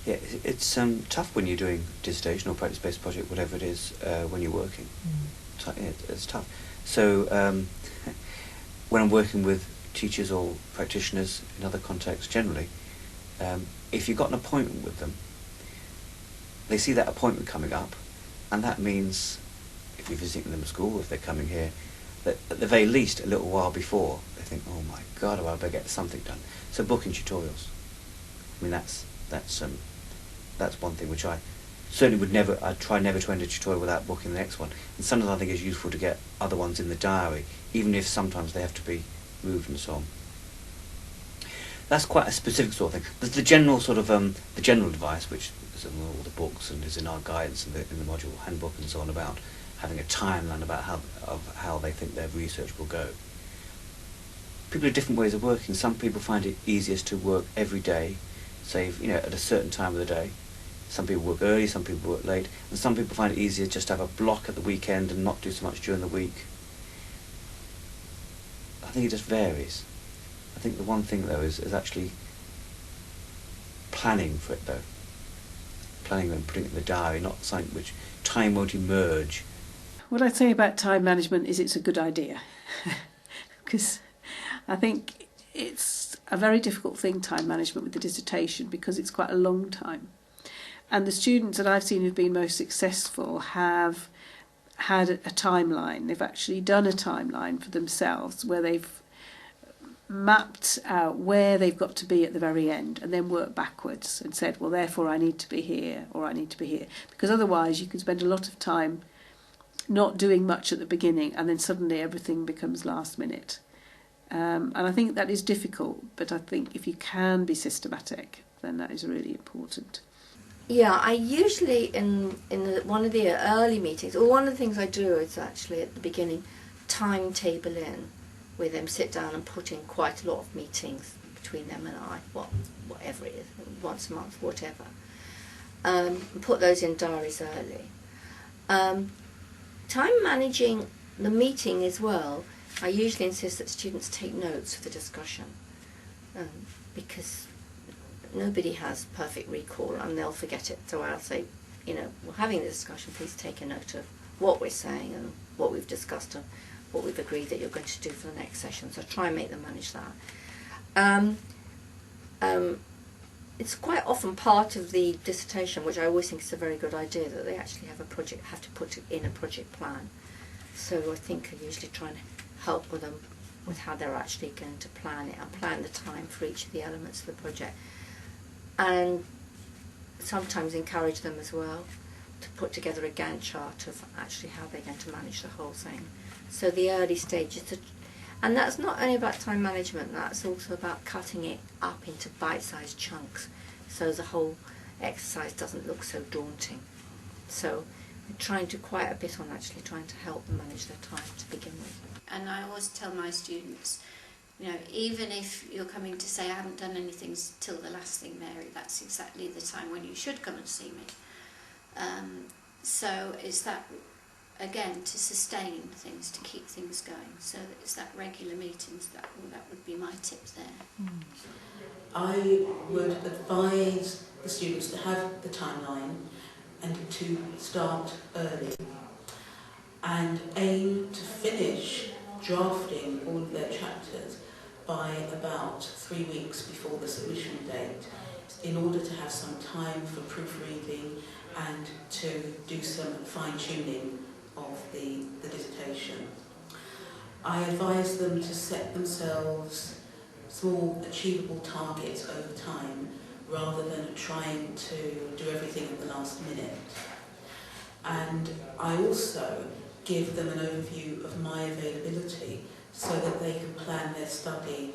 Yeah, it's tough when you're doing dissertation or practice-based project, whatever it is, when you're working. It's tough. So when I'm working with teachers or practitioners in other contexts generally, if you've got an appointment with them, they see that appointment coming up, and that means if you're visiting them at school, if they're coming here, that at the very least a little while before they think, oh my God, I better get something done. So booking tutorials. I mean that's one thing which I certainly would never. I'd try never to end a tutorial without booking the next one. And sometimes I think it's useful to get other ones in the diary, even if sometimes they have to be moved and so on. That's quite a specific sort of thing. There's the general sort of the general advice, which is in all the books and is in our guidance in the module handbook and so on, about having a timeline about how they think their research will go. People have different ways of working. Some people find it easiest to work every day, say at a certain time of the day. Some people work early, some people work late, and some people find it easier just to have a block at the weekend and not do so much during the week. I think it just varies. I think the one thing though is actually planning for it though. Planning and putting it in the diary, not something which time won't emerge. What I'd say about time management is it's a good idea. Because I think it's a very difficult thing, time management with the dissertation, because it's quite a long time. And the students that I've seen who've been most successful have had a timeline. They've actually done a timeline for themselves where they've mapped out where they've got to be at the very end and then worked backwards and said, well, therefore I need to be here or I need to be here. Because otherwise you can spend a lot of time not doing much at the beginning and then suddenly everything becomes last minute. And I think that is difficult, but I think if you can be systematic, then that is really important. Yeah, I usually in one of the early meetings, or one of the things I do is actually at the beginning timetable in with them, sit down and put in quite a lot of meetings between them and I, whatever it is, once a month, whatever. Put those in diaries early. Time managing the meeting as well, I usually insist that students take notes for the discussion, because nobody has perfect recall and they'll forget it. So I'll say, we're having the discussion, please take a note of what we're saying and what we've discussed and what we've agreed that you're going to do for the next session. So try and make them manage that. It's quite often part of the dissertation, which I always think is a very good idea, that they actually have to put it in a project plan. So I think I usually try and help with them with how they're actually going to plan it and plan the time for each of the elements of the project. And sometimes encourage them as well to put together a Gantt chart of actually how they're going to manage the whole thing. So the early stages, and that's not only about time management, that's also about cutting it up into bite-sized chunks so the whole exercise doesn't look so daunting. So we're trying to quite a bit on actually trying to help them manage their time to begin with. And I always tell my students, even if you're coming to say I haven't done anything till the last thing, Mary, that's exactly the time when you should come and see me. So it's that, again, to sustain things, to keep things going. So it's that regular meetings, that would be my tip there. I would advise the students to have the timeline and to start early and aim to finish drafting all of their chapters by about 3 weeks before the submission date, in order to have some time for proofreading and to do some fine-tuning of the dissertation. I advise them to set themselves small achievable targets over time rather than trying to do everything at the last minute. And I also give them an overview of my availability so that they can plan their study